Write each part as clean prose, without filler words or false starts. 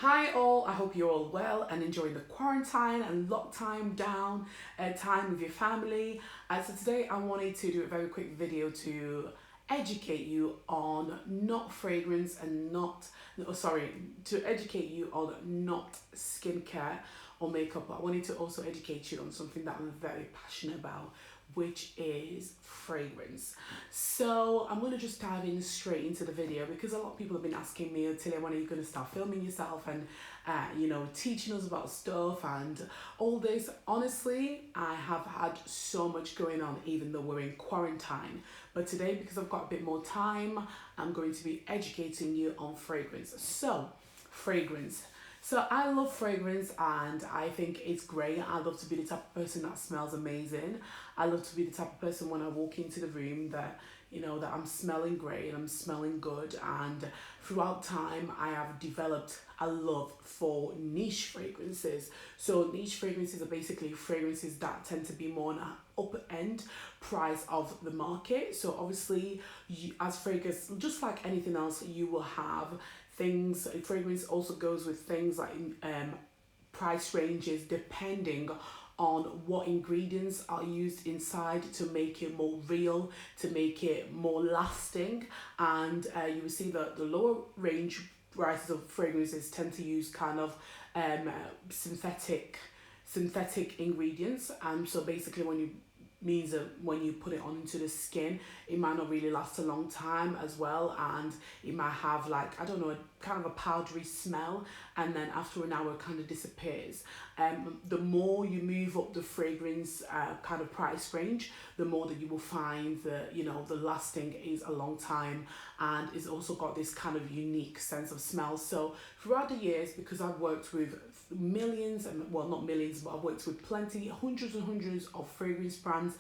Hi all, I hope you're all well and enjoying the quarantine and lockdown down time with your family. So today I wanted to do a very quick video to educate you on not fragrance and not, no, sorry, to educate you on not skincare or makeup. But I wanted to also educate you on something that I'm very passionate about, which is fragrance. So I'm gonna just dive in straight into the video because a lot of people have been asking me, Tilly, when are you gonna start filming yourself and teaching us about stuff and all this. Honestly, I have had so much going on even though we're in quarantine. But today, because I've got a bit more time, I'm going to be educating you on fragrance. So, fragrance. So I love fragrance and I think it's great. I love to be the type of person that smells amazing. I love to be the type of person when I walk into the room that, that I'm smelling great and I'm smelling good. And throughout time, I have developed a love for niche fragrances. So niche fragrances are basically fragrances that tend to be more on the upper end price of the market. So obviously, as fragrance, just like anything else, you will have things. Fragrance also goes with things like price ranges depending on what ingredients are used inside to make it more real, to make it more lasting. And you will see that the lower range prices of fragrances tend to use kind of synthetic ingredients. And so basically means that when you put it onto the skin, it might not really last a long time as well, and it might have like, I don't know, kind of a powdery smell, and then after an hour it kind of disappears. The more you move up the fragrance kind of price range, the more that you will find that the lasting is a long time, and it's also got this kind of unique sense of smell. So throughout the years, because I've worked with millions, and well, not millions, but I've worked with plenty, hundreds and hundreds of fragrance brands,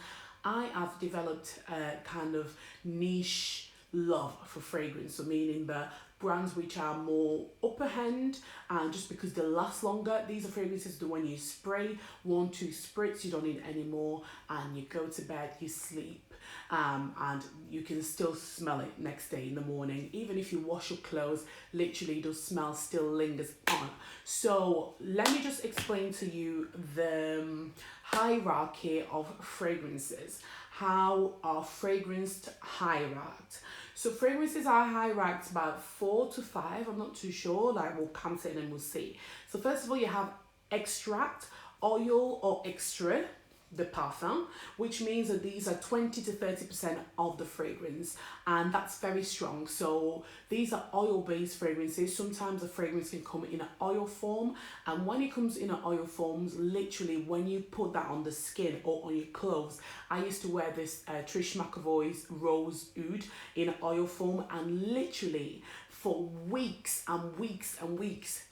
I have developed a kind of niche love for fragrance. So meaning the brands which are more upper end, and just because they last longer. These are fragrances that when you spray 1-2 spritz, you don't need any more, and you go to bed, you sleep, and you can still smell it next day in the morning. Even if you wash your clothes, literally the smell still lingers on. So let me just explain to you the hierarchy of fragrances. How are fragrances hierarched? So fragrances are hierarched about 4 to 5. I'm not too sure. Like, we'll count it and then we'll see. So first of all, you have extract, oil or extrait de parfum, which means that these are 20 to 30% of the fragrance, and that's very strong. So these are oil-based fragrances. Sometimes the fragrance can come in an oil form, and when it comes in an oil forms, literally when you put that on the skin or on your clothes, I used to wear this Trish McAvoy's Rose Oud in an oil form, and literally for weeks and weeks and weeks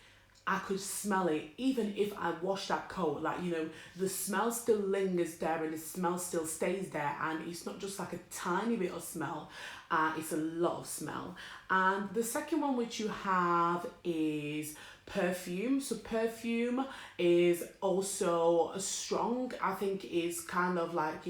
I could smell it. Even if I wash that coat, the smell still lingers there and the smell still stays there, and it's not just like a tiny bit of smell, it's a lot of smell. And the second one which you have is perfume. So perfume is also strong. I think is kind of like,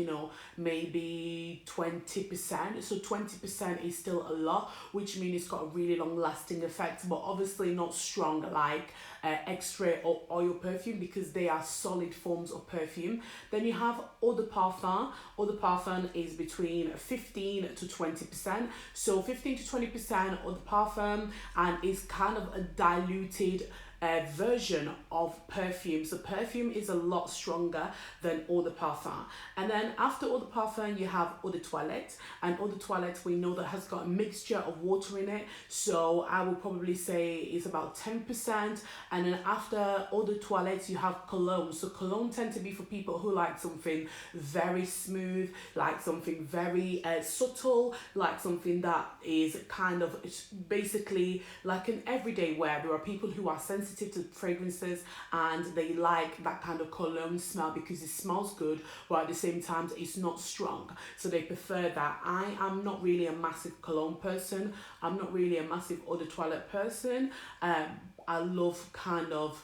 maybe 20%. So 20% is still a lot, which means it's got a really long lasting effect, but obviously not strong like extrait or oil perfume, because they are solid forms of perfume. Then you have eau de parfum. Eau de parfum is between 15 to 20%. So 15 to 20% eau de parfum, and is kind of a diluted version of perfume. So perfume is a lot stronger than eau de parfum. And then after eau de parfum, you have eau de toilette, and eau de toilette we know that has got a mixture of water in it, so I would probably say it's about 10%. And then after eau de toilette, you have cologne. So cologne tend to be for people who like something very smooth, like something very subtle, like something that is kind of basically like an everyday wear. There are people who are sensitive to fragrances and they like that kind of cologne smell because it smells good, but at the same time it's not strong, so they prefer that. I am not really a massive cologne person. I'm not really a massive eau de toilette person. I love kind of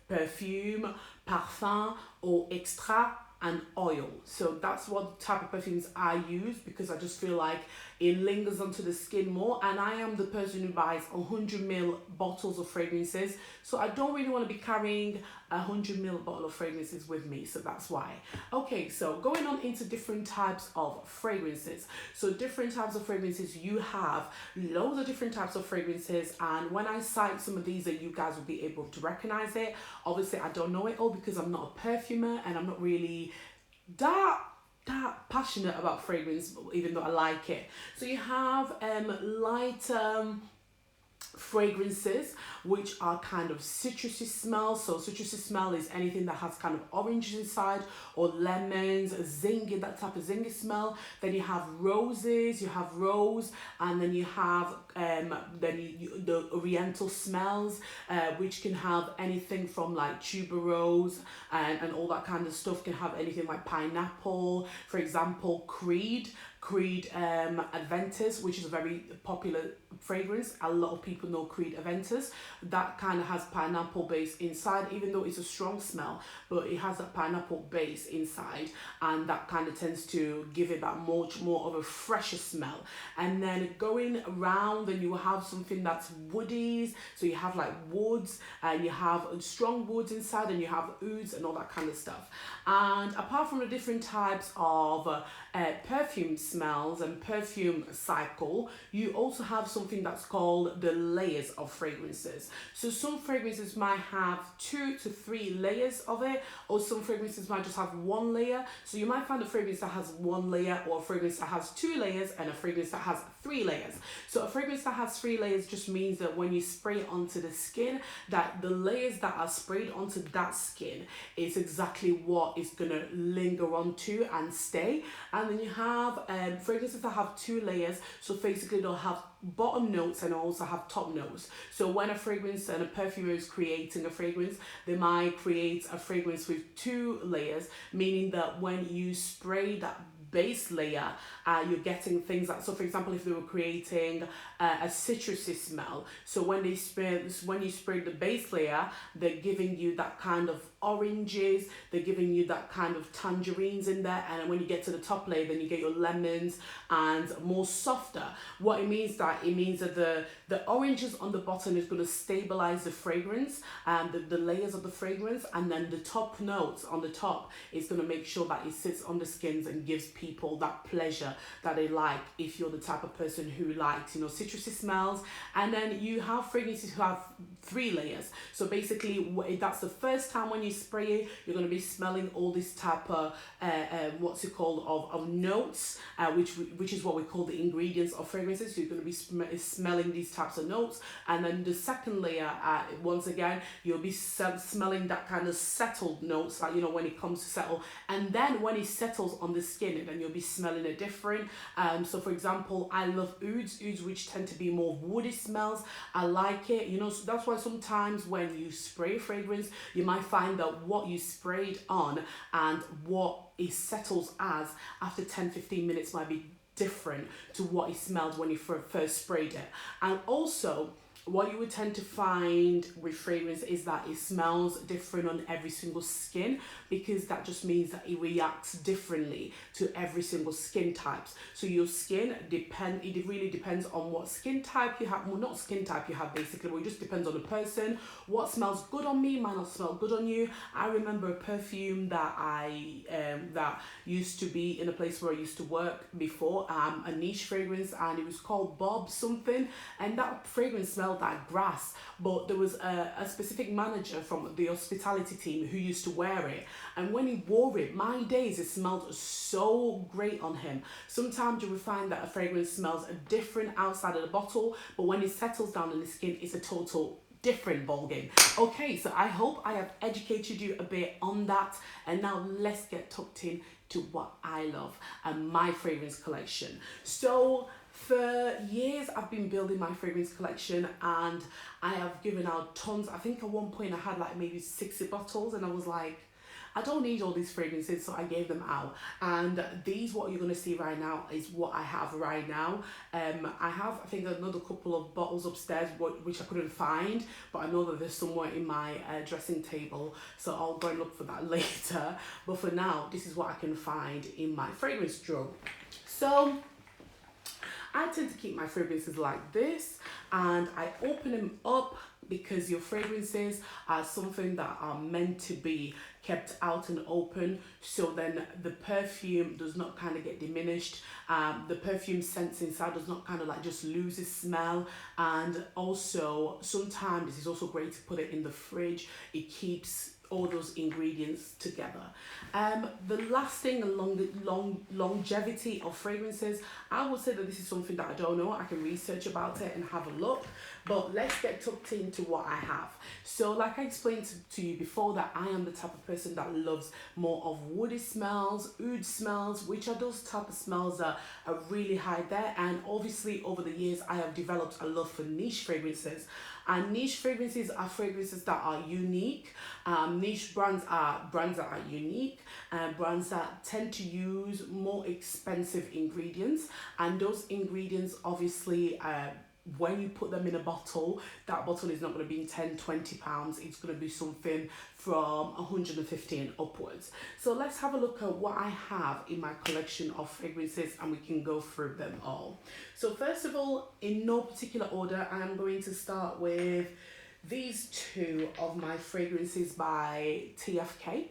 perfume, parfum or extra and oil. So that's what type of perfumes I use, because I just feel like it lingers onto the skin more, and I am the person who buys 100 ml bottles of fragrances, so I don't really want to be carrying 100 ml bottle of fragrances with me, so that's why. Okay, so going on into different types of fragrances. So different types of fragrances, you have loads of different types of fragrances, and when I cite some of these that you guys will be able to recognize it. Obviously I don't know it all because I'm not a perfumer and I'm not really that passionate about fragrance, even though I like it. So you have light fragrances which are kind of citrusy smell. So citrusy smell is anything that has kind of oranges inside or lemons, zingy, that type of zingy smell. Then you have roses, you have rose, and then you have the oriental smells, which can have anything from like tuberose and all that kind of stuff. Can have anything like pineapple, for example, Creed Aventus, which is a very popular fragrance. A lot of people know Creed Aventus. That kind of has pineapple base inside, even though it's a strong smell, but it has that pineapple base inside, and that kind of tends to give it that much more of a fresher smell. And then going around, then you will have something that's woodies. So you have like woods, and you have strong woods inside, and you have ouds and all that kind of stuff. And apart from the different types of perfume smells and perfume cycle, you also have something that's called the layers of fragrances. So some fragrances might have 2 to 3 layers of it, or some fragrances might just have 1 layer. So you might find a fragrance that has 1 layer, or a fragrance that has 2 layers, and a fragrance that has 3 layers. So a fragrance that has 3 layers just means that when you spray it onto the skin, that the layers that are sprayed onto that skin is exactly what is gonna linger onto and stay. And then you have fragrances that have 2 layers. So basically they'll have bottom notes and also have top notes. So when a fragrance and a perfumer is creating a fragrance, they might create a fragrance with 2 layers, meaning that when you spray that base layer, you're getting things like, so for example, if they were creating a citrusy smell, so when you spray the base layer, they're giving you that kind of oranges, they're giving you that kind of tangerines in there, and when you get to the top layer, then you get your lemons and more softer. What it means that the oranges on the bottom is going to stabilize the fragrance and the layers of the fragrance, and then the top notes on the top is going to make sure that it sits on the skins and gives people that pleasure that they like, if you're the type of person who likes, you know, citrusy smells. And then you have fragrances who have 3 layers. So basically that's the first time when you spray it, you're going to be smelling all this type of what's it called of notes, which is what we call the ingredients of fragrances. So you're going to be smelling these types of notes. And then the second layer, once again, you'll be smelling that kind of settled notes, like, you know, when it comes to settle. And then when it settles on the skin, then you'll be smelling it different. So for example, I love ouds which tend to be more woody smells. I like it, you know. So that's why sometimes when you spray fragrance, you might find that what you sprayed on and what it settles as after 10-15 minutes might be different to what it smelled when you first sprayed it. And also, what you would tend to find with fragrance is that it smells different on every single skin, because that just means that it reacts differently to every single skin types. So your skin it really depends on what skin type you have. Well, not skin type you have basically, but it just depends on the person. What smells good on me might not smell good on you. I remember a perfume that that used to be in a place where I used to work before, a niche fragrance, and it was called Bob something, and that fragrance smelled like grass, but there was a specific manager from the hospitality team who used to wear it, and when he wore it, my days, it smelled so great on him. Sometimes you will find that a fragrance smells different outside of the bottle, but when it settles down in the skin, it's a total different ballgame. Okay, so I hope I have educated you a bit on that, and now let's get tucked in to what I love and my fragrance collection. So for years I've been building my fragrance collection, and I have given out tons. I think at one point I had like maybe 60 bottles, and I was like, I don't need all these fragrances, so I gave them out. And these, what you're going to see right now, is what I have right now. I have, I think, another couple of bottles upstairs which I couldn't find, but I know that they're somewhere in my dressing table, so I'll go and look for that later. But for now, this is what I can find in my fragrance drawer. So I tend to keep my fragrances like this, and I open them up because your fragrances are something that are meant to be kept out and open, so then the perfume does not kind of get diminished. The perfume sense inside does not kind of like just lose its smell. And also sometimes it's also great to put it in the fridge. It keeps all those ingredients together. The lasting and longevity of fragrances, I would say that this is something that I don't know. I can research about it and have a look, but let's get tucked into what I have. So like I explained to you before, that I am the type of person that loves more of woody smells, oud smells, which are those type of smells that are really high there. And obviously over the years I have developed a love for niche fragrances. And niche fragrances are fragrances that are unique. Niche brands are brands that are unique, brands that tend to use more expensive ingredients. And those ingredients obviously, when you put them in a bottle, that bottle is not going to be 10-20 pounds. It's going to be something from 150 and upwards. So let's have a look at what I have in my collection of fragrances, and we can go through them all. So first of all, in no particular order, I'm going to start with these two of my fragrances by TFK.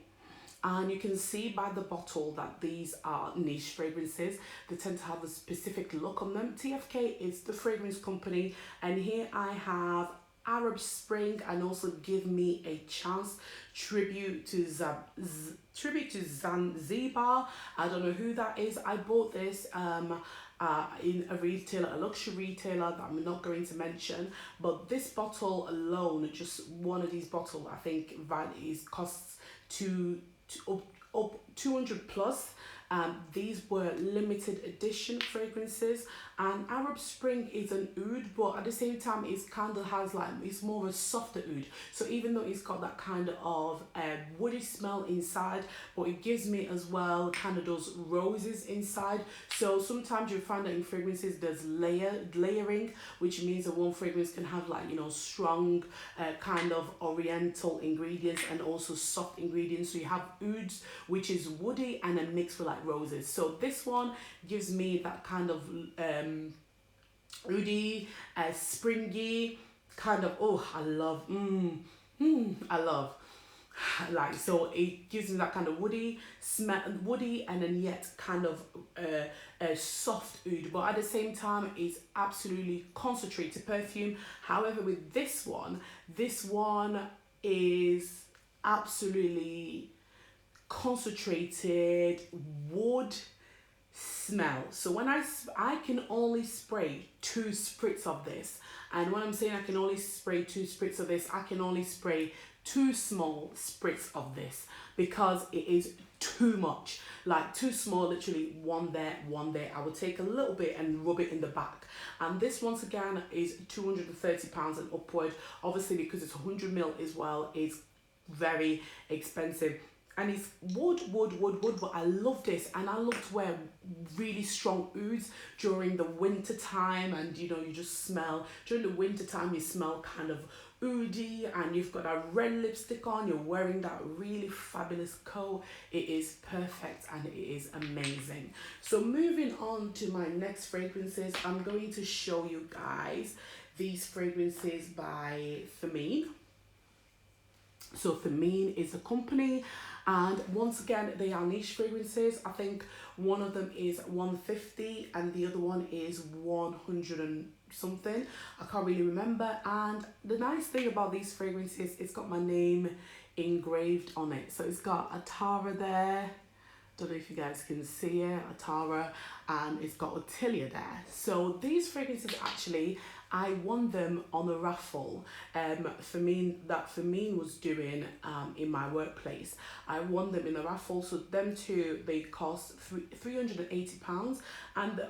And you can see by the bottle that these are niche fragrances. They tend to have a specific look on them. TFK is the fragrance company, and here I have Arab Spring and also Give Me a Chance, tribute to Zanzibar. I don't know who that is. I bought this in a retailer, a luxury retailer that I'm not going to mention, but this bottle alone, just one of these bottles, I think costs up 200 plus. These were limited edition fragrances, and Arab Spring is an oud, but at the same time it's kind of has like, it's more of a softer oud. So even though it's got that kind of woody smell inside, but it gives me as well kind of those roses inside. So sometimes you find that in fragrances there's layering, which means that one fragrance can have like, you know, strong kind of oriental ingredients and also soft ingredients. So you have ouds, which is woody and then mixed with like roses. So this one gives me that kind of oudy, springy kind of, oh, I love, I love, like, so it gives me that kind of woody smell, woody, and then yet kind of a soft oud, but at the same time it's absolutely concentrated perfume. However, with this one is absolutely concentrated wood smell. So when I can only spray 2 spritz of this, and when I'm saying I can only spray 2 spritz of this, I can only spray 2 small spritz of this, because it is too much, like too small, literally one there, one there. I would take a little bit and rub it in the back. And this once again is 230 pounds and upward. Obviously because it's 100 ml as well, it's very expensive. And it's wood, but I love this, and I love to wear really strong ouds during the winter time. And you know, you just smell, during the winter time you smell kind of oudy, and you've got a red lipstick on, you're wearing that really fabulous coat. It is perfect and it is amazing. So moving on to my next fragrances, I'm going to show you guys these fragrances by Thameen. So Thameen is a company, and once again they are niche fragrances. I think one of them is 150 and the other one is 100 and something. I can't really remember. And the nice thing about these fragrances, it's got my name engraved on it. So it's got a Tara there. Don't know if you guys can see it, a Tara, and it's got Ottilia there. So these fragrances, actually, I won them on a raffle Thameen was doing in my workplace. I won them in a raffle. So them two, they cost £380, and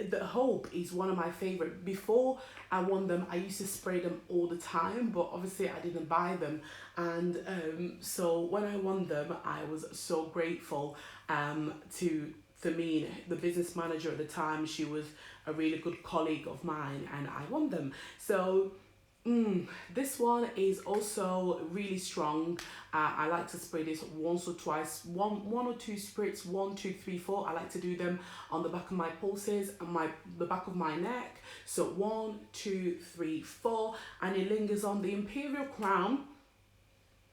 the Hope is one of my favorite. Before I won them, I used to spray them all the time, but obviously I didn't buy them. And so when I won them, I was so grateful to Thameen, the business manager at the time. She was a really good colleague of mine, and I won them. So This one is also really strong. I like to spray this once or twice, one or two spritz, 1, 2, 3, 4. I like to do them on the back of my pulses and the back of my neck. So 1, 2, 3, 4, and it lingers on. The Imperial crown,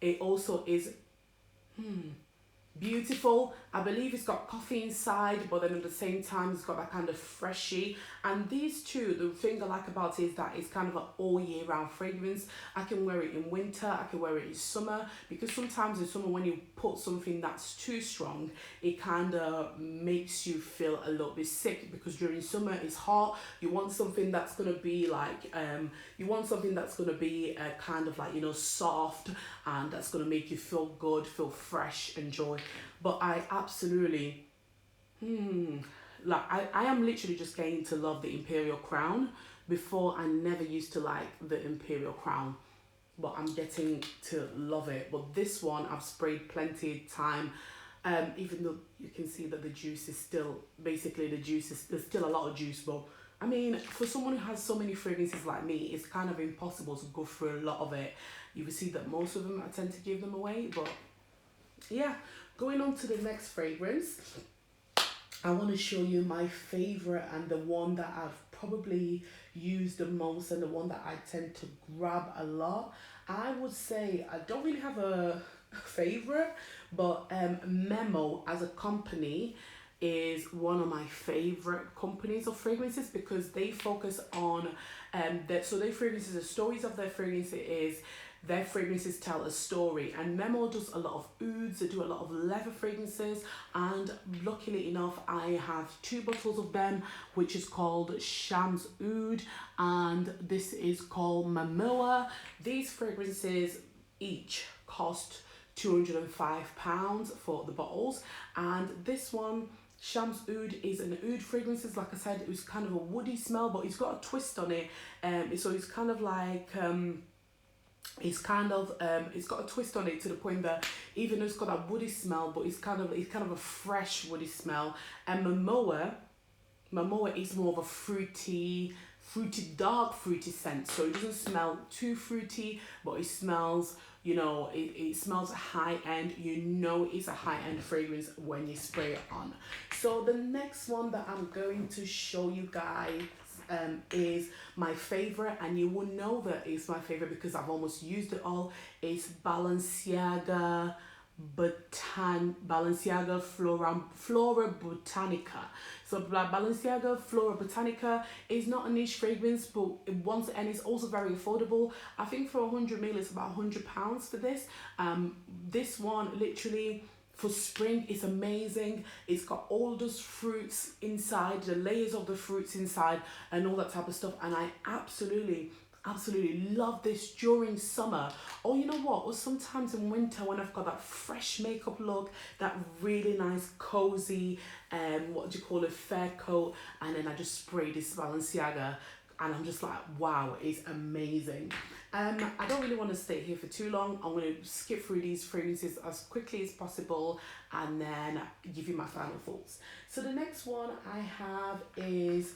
it also is beautiful. I believe it's got coffee inside, but then at the same time it's got that kind of freshy. And these two, the thing I like about it is that it's kind of an all year round fragrance. I can wear it in winter, I can wear it in summer, because sometimes in summer when you put something that's too strong, it kind of makes you feel a little bit sick, because during summer it's hot. You want something that's going to be like kind of like, you know, soft, and that's going to make you feel good, feel fresh, enjoy. But I absolutely like I am literally just getting to love the Imperial crown. Before, I never used to like the Imperial crown, but I'm getting to love it. But this one I've sprayed plenty of time, even though you can see that the juice is still, basically there's still a lot of juice. But I mean, for someone who has so many fragrances like me, it's kind of impossible to go through a lot of it. You will see that most of them I tend to give them away. But yeah, going on to the next fragrance, I want to show you my favorite and the one that I've probably used the most and the one that I tend to grab a lot. I would say I don't really have a favorite, but Memo as a company is one of my favorite companies of fragrances, because they focus on their fragrances, the stories of their fragrances their fragrances tell a story. And Memo does a lot of ouds, they do a lot of leather fragrances, and luckily enough I have 2 bottles of them, which is called Shams Oud and this is called Manoa. These fragrances each cost £205 for the bottles, and this one, Shams Oud, is an oud fragrances. Like I said, it was kind of a woody smell, but it's got a twist on it. So it's kind of like it's got a twist on it, to the point that even though it's got that woody smell, but it's kind of a fresh woody smell. And Manoa is more of a fruity, dark fruity scent. So it doesn't smell too fruity, but it smells, you know, it smells high end. You know it's a high end fragrance when you spray it on. So the next one that I'm going to show you guys is my favorite, and you will know that it's my favorite because I've almost used it all. It's Balenciaga Florabotanica. So Balenciaga Florabotanica is not a niche fragrance, but it's also very affordable. I think for 100ml it's about £100 for this. This one literally for spring is amazing. It's got all those fruits inside, the layers of the fruits inside, and all that type of stuff. And I absolutely love this during summer, or you know what, or sometimes in winter when I've got that fresh makeup look, that really nice cozy fair coat, and then I just spray this Balenciaga and I'm just like, wow, it's amazing. I don't really want to stay here for too long. I'm going to skip through these fragrances as quickly as possible and then give you my final thoughts. So the next one I have is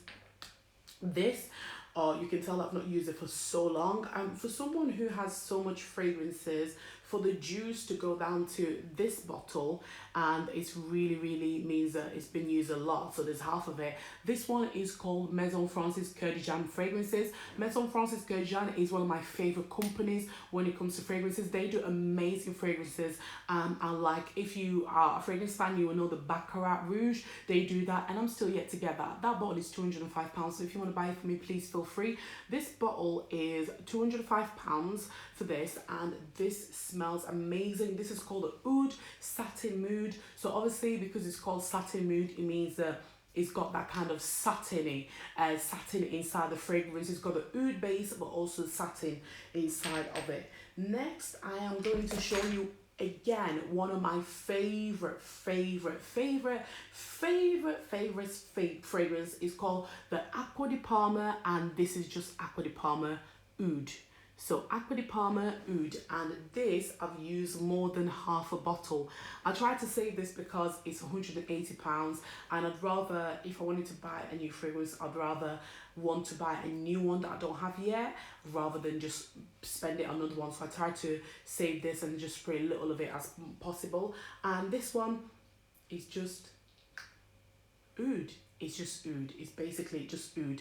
this. You can tell I've not used it for so long. For someone who has so much fragrances, for the juice to go down to this bottle, and it's really means that it's been used a lot, so there's half of it. This one is called Maison Kurkdjian fragrances. Maison Kurkdjian is one of my favorite companies when it comes to fragrances. They do amazing fragrances, and like, if you are a fragrance fan, you will know the Baccarat Rouge. They do that, and I'm still yet to get that. That bottle is £205, so if you want to buy it for me, please feel free. This bottle is £205 for this, and this smells amazing. This is called the Oud Satin Mood. So obviously, because it's called Satin Mood, it means that it's got that kind of satin inside the fragrance. It's got the oud base, but also satin inside of it. Next, I am going to show you again one of my favorite fragrance is called the Acqua Di Parma, and this is just Acqua Di Parma Oud. So Acqua Di Parma Oud, and this I've used more than half a bottle. I tried to save this because it's £180, and I'd rather, if I wanted to buy a new fragrance, I'd rather want to buy a new one that I don't have yet rather than just spend it on another one. So I tried to save this and just spray a little of it as possible. And this one is just oud. It's just oud. It's basically just oud.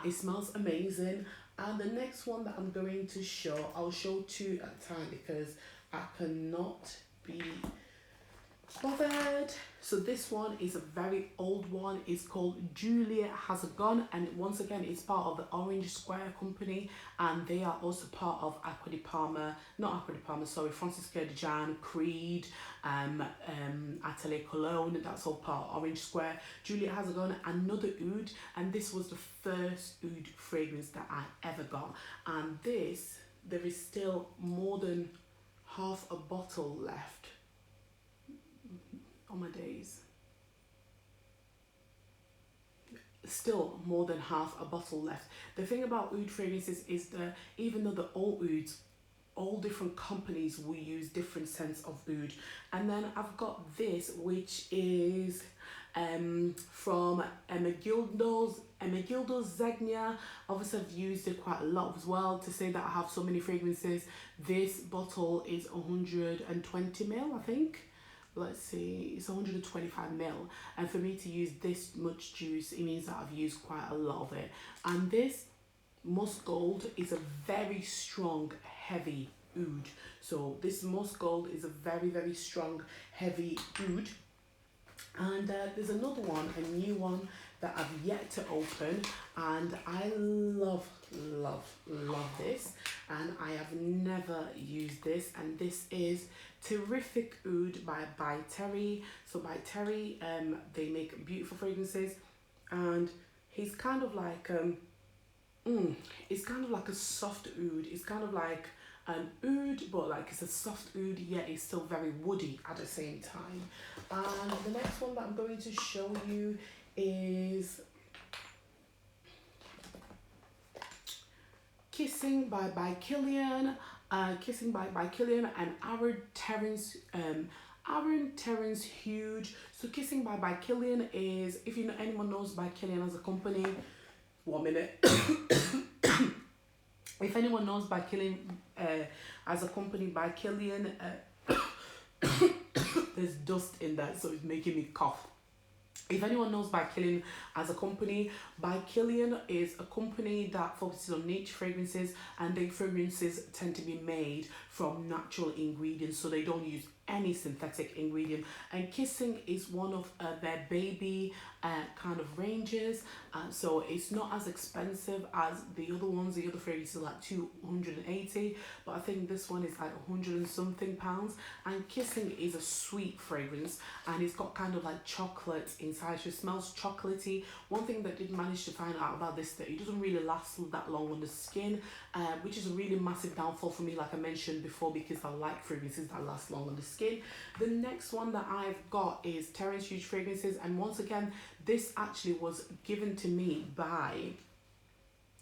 It smells amazing. And the next one that I'm going to show, I'll show two at a time because I cannot be bothered. So this one is a very old one. It's called Juliette Has a Gun, and once again it's part of the Orange Square company, and they are also part of Acqua Di Parma, not Acqua Di Parma, sorry, Francis Kurkdjian, Creed, Atelier Cologne, that's all part of Orange Square. Juliette Has a Gun, another oud, and this was the first oud fragrance that I ever got, and this, there is still more than half a bottle left. Oh my days. Still more than half a bottle left. The thing about oud fragrances is that even though the all ouds, all different companies will use different scents of oud. And then I've got this, which is from Ermenegildo's Zegna. Obviously I've used it quite a lot as well. To say that I have so many fragrances, this bottle is 120ml, I think. Let's see, it's 125ml, and for me to use this much juice, it means that I've used quite a lot of it. And this Musk Gold is a very strong, heavy oud. So this Musk Gold is a very strong, heavy oud. And there's another one, a new one that I've yet to open, and I love this, and I have never used this, and this is Terryfic Oud by Terry. So by Terry, they make beautiful fragrances, and he's kind of like it's kind of like a soft oud. It's kind of like an oud, but like it's a soft oud, yet it's still very woody at the same time. And the next one that I'm going to show you is Kissing by Kilian. Kissing by Kilian and Aaron Terence Hughes. So Kissing by Kilian is, if you know, anyone knows by Kilian as a company, 1 minute. If anyone knows by Kilian as a company, by Kilian, there's dust in that, so it's making me cough. If anyone knows by Kilian as a company, by Kilian is a company that focuses on niche fragrances, and their fragrances tend to be made from natural ingredients, so they don't use any synthetic ingredient. And Kissing is one of their baby kind of ranges, so it's not as expensive as the other ones. The other fragrances are like 280, but I think this one is like 100 and something pounds. And Kissing is a sweet fragrance, and it's got kind of like chocolate inside, so it smells chocolatey. One thing that I did manage to find out about this, that it doesn't really last that long on the skin, which is a really massive downfall for me, like I mentioned before, because I like fragrances that last long on the skin. The next one that I've got is Terence Hughes fragrances, and once again, this actually was given to me by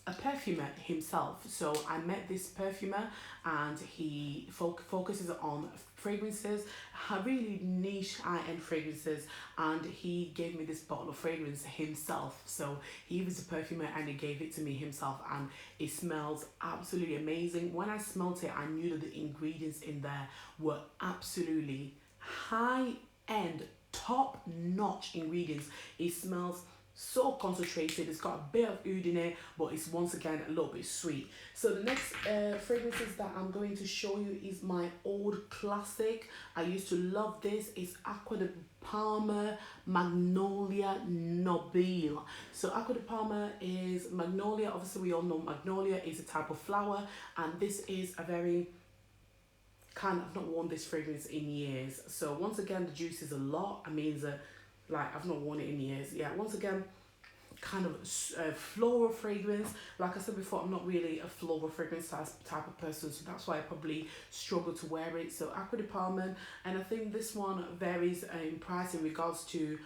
a perfumer himself. So I met this perfumer, and he focuses on fragrances, really niche high-end fragrances, and he gave me this bottle of fragrance himself. So he was a perfumer and he gave it to me himself, and it smells absolutely amazing. When I smelled it, I knew that the ingredients in there were absolutely high-end, top-notch ingredients. It smells so concentrated. It's got a bit of oud in it, but it's once again a little bit sweet. So the next fragrances that I'm going to show you is my old classic. I used to love this. It's Acqua Di Parma Magnolia Nobile. So Acqua Di Parma is Magnolia. Obviously we all know Magnolia is a type of flower, and this is a very kind of, I've not worn this fragrance in years. So once again, the juice is a lot. I mean, like I've not worn it in years. Yeah, once again, kind of floral fragrance. Like I said before, I'm not really a floral fragrance type of person, so that's why I probably struggle to wear it. So Acqua Di Parma, and I think this one varies in price in regards to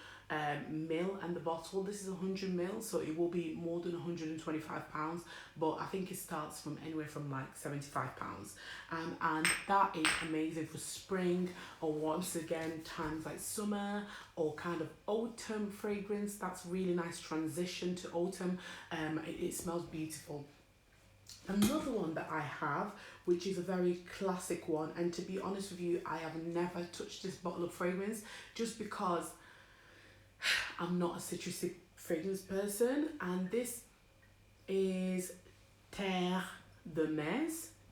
mil, and the bottle, this is 100 mil, so it will be more than 125 pounds, but I think it starts from anywhere from like 75 pounds, and that is amazing for spring, or once again times like summer, or kind of autumn fragrance. That's really nice transition to autumn. It smells beautiful. Another one that I have, which is a very classic one, and to be honest with you, I have never touched this bottle of fragrance just because I'm not a citrusy fragrance person, and this is Terre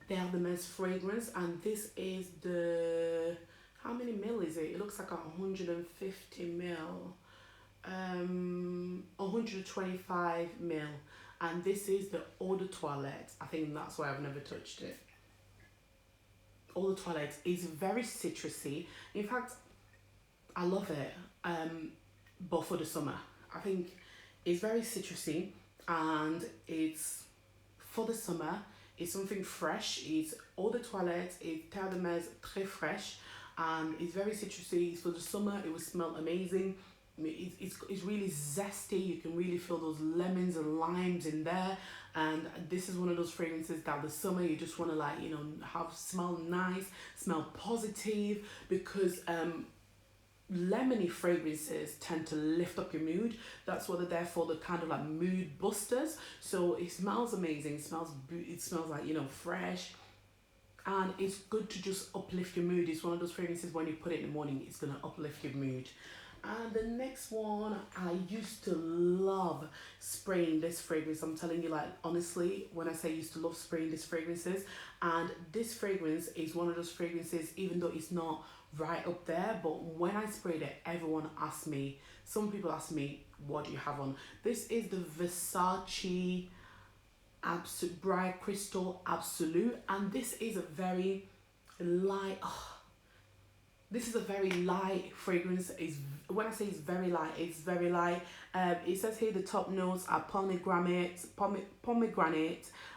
fragrance, and this is the, how many mil is it? It looks like 150 mil, 125 mil, and this is the Eau de Toilette. I think that's why I've never touched it. Eau de Toilette is very citrusy. In fact, I love it, but for the summer. I think it's very citrusy, and it's for the summer. It's something fresh. It's Eau de Toilette, it's Terre très fraîche, and it's very citrusy. It's for the summer. It will smell amazing. It's really zesty. You can really feel those lemons and limes in there, and this is one of those fragrances that the summer you just want to, like, you know, have smell nice, smell positive, because lemony fragrances tend to lift up your mood. That's what they're there for, the kind of like mood busters. So it smells amazing. It smells like, you know, fresh, and it's good to just uplift your mood. It's one of those fragrances when you put it in the morning, it's gonna uplift your mood. And the next one, I used to love spraying this fragrance. I'm telling you, like, honestly, when I say I used to love spraying these fragrances, and this fragrance is one of those fragrances, even though it's not right up there, but when I sprayed it, everyone asked me, some people asked me, what do you have on? This is the Versace Bright Crystal Absolu, and this is a very light, this is a very light fragrance. When I say it's very light, it's very light. It says here the top notes are pomegranate.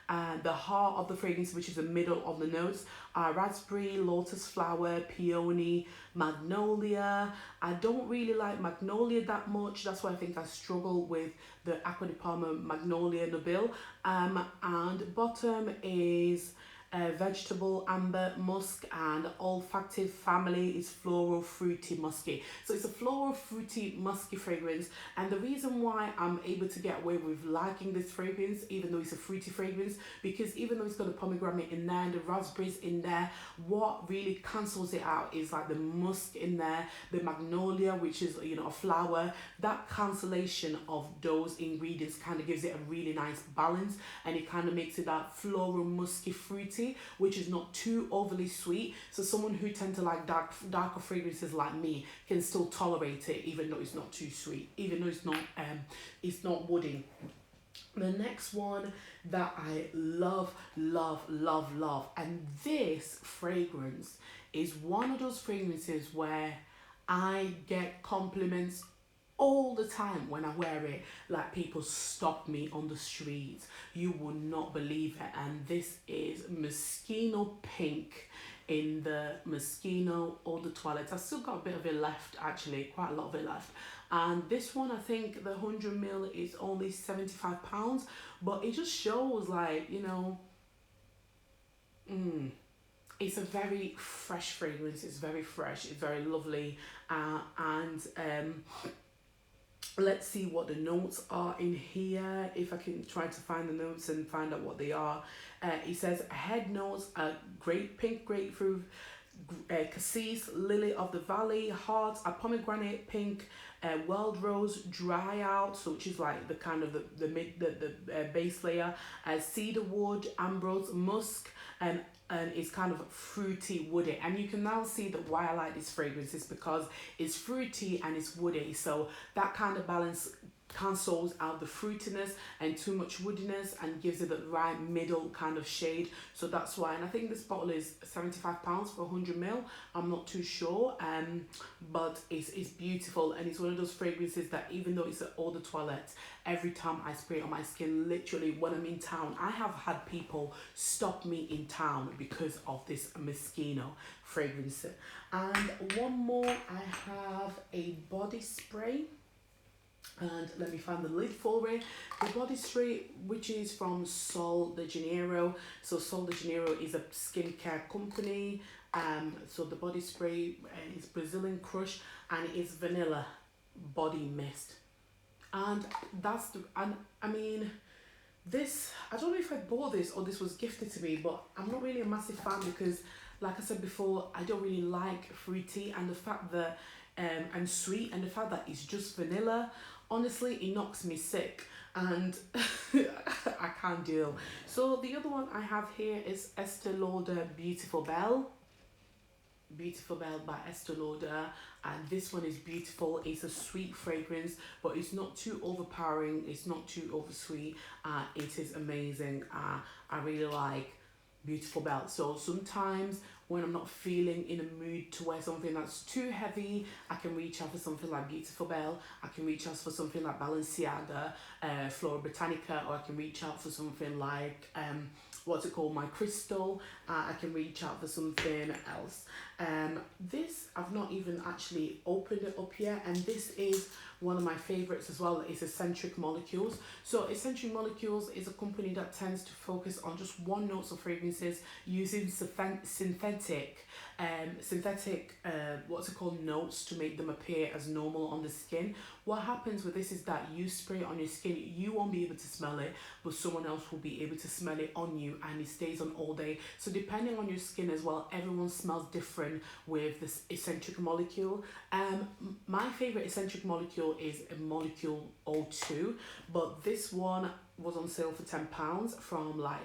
The heart of the fragrance, which is the middle of the notes, are raspberry, lotus flower, peony, magnolia. I don't really like magnolia that much. That's why I think I struggle with the AQua Di Parma Magnolia Nobile. And bottom is vegetable, amber, musk, and olfactive family is floral, fruity, musky. So it's a floral, fruity, musky fragrance, and the reason why I'm able to get away with liking this fragrance, even though it's a fruity fragrance, because even though it's got the pomegranate in there and the raspberries in there, what really cancels it out is like the musk in there, the magnolia, which is, you know, a flower. That cancellation of those ingredients kind of gives it a really nice balance, and it kind of makes it that floral, musky, fruity, which is not too overly sweet. So someone who tend to like darker fragrances like me can still tolerate it, even though it's not too sweet, even though it's not woody. The next one that I love, and this fragrance is one of those fragrances where I get compliments all the time when I wear it. Like, people stop me on the streets, you will not believe it, and this is Moschino Pink in the Moschino Eau de Toilette. I've still got a bit of it left, actually, quite a lot of it left, and this one, I think the 100 ml is only £75, but it just shows, like, you know, it's a very fresh fragrance. It's very fresh, it's very lovely, and let's see what the notes are in here, if I can try to find the notes and find out what they are. It says head notes are pink grapefruit, cassis, lily of the valley, heart, a pomegranate pink, wild rose, dry out, so which is like the kind of the base layer, cedar wood, ambrose, musk, and it's kind of fruity, woody. And you can now see that why I like this fragrance is because it's fruity and it's woody, so that kind of balance cancels out the fruitiness and too much woodiness and gives it the right middle kind of shade. So that's why, and I think this bottle is £75 for 100 ml. I'm not too sure, but it's beautiful, and it's one of those fragrances that even though it's an eau de toilette, every time I spray it on my skin, literally when I'm in town, I have had people stop me in town because of this Moschino fragrance. And one more, I have a body spray. And let me find the lid for it. The body spray, which is from Sol de Janeiro. So Sol de Janeiro is a skincare company. So the body spray is Brazilian Crush, and it's vanilla body mist. And that's the, and I mean, this, I don't know if I bought this or this was gifted to me, but I'm not really a massive fan because, like I said before, I don't really like fruity, and the fact that and sweet, and the fact that it's just vanilla, honestly, it knocks me sick, and I can't deal. So the other one I have here is Estée Lauder Beautiful Belle by Estée Lauder, and this one is beautiful. It's a sweet fragrance, but it's not too overpowering, it's not too oversweet. It is amazing. I really like Beautiful Belle. So sometimes when I'm not feeling in a mood to wear something that's too heavy, I can reach out for something like Beautiful Belle. I can reach out for something like Balenciaga Florabotanica, or I can reach out for something like what's it called, my crystal. I can reach out for something else. This, I've not even actually opened it up yet, and this is one of my favorites as well. Is Eccentric Molecules. So Eccentric Molecules is a company that tends to focus on just one notes of fragrances using synthetic what's it called, notes to make them appear as normal on the skin. What happens with this is that you spray it on your skin, you won't be able to smell it, but someone else will be able to smell it on you, and it stays on all day. So depending on your skin as well, everyone smells different with this Eccentric Molecule. My favorite Eccentric Molecule is a Molecule O2, but this one was on sale for £10 from like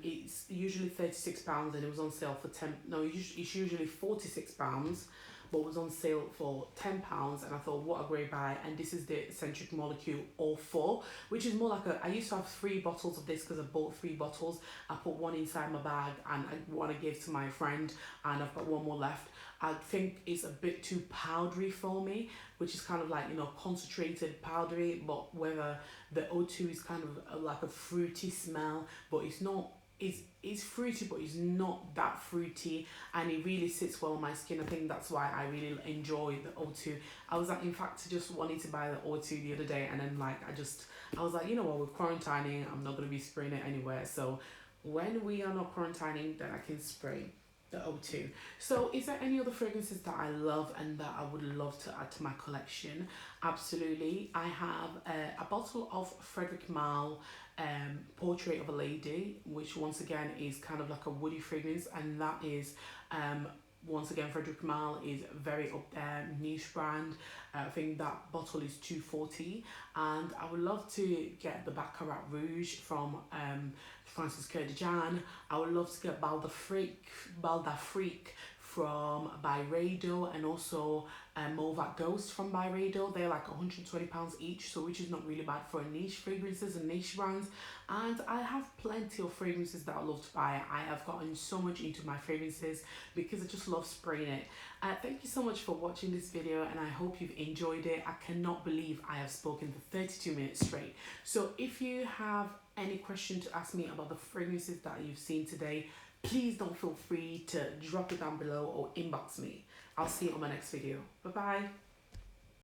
it's usually £36, and it was on sale for it's usually £46, but was on sale for £10, and I thought, what a great buy. And this is the Eccentric Molecule O4, which is more like I used to have 3 bottles of this because I bought 3 bottles. I put one inside my bag, and I want to give to my friend, and I've got one more left. I think it's a bit too powdery for me, which is kind of like, concentrated powdery, but whether the O2 is kind of like a fruity smell, but it's not, it's fruity, but it's not that fruity, and it really sits well on my skin. I think that's why I really enjoy the O2. I was like, in fact, just wanting to buy the O2 the other day, and then like I was like, you know what, we're quarantining, I'm not going to be spraying it anywhere, so when we are not quarantining, then I can spray the O2. So is there any other fragrances that I love and that I would love to add to my collection? Absolutely. I have a bottle of Frederic Malle Portrait of a Lady, which once again is kind of like a woody fragrance, and that is once again, Frederic Malle is very up there, niche brand. I think that bottle is $2.40, and I would love to get the Baccarat Rouge from Francis Kurkdjian. I would love to get Baldafrique from Byredo, and also Movat Ghost from Byredo. They're like £120 each, so which is not really bad for niche fragrances and niche brands. And I have plenty of fragrances that I love to buy. I have gotten so much into my fragrances because I just love spraying it. Thank you so much for watching this video, and I hope you've enjoyed it. I cannot believe I have spoken for 32 minutes straight. So if you have any question to ask me about the fragrances that you've seen today, please don't feel free to drop it down below or inbox me. I'll see you on my next video. Bye bye.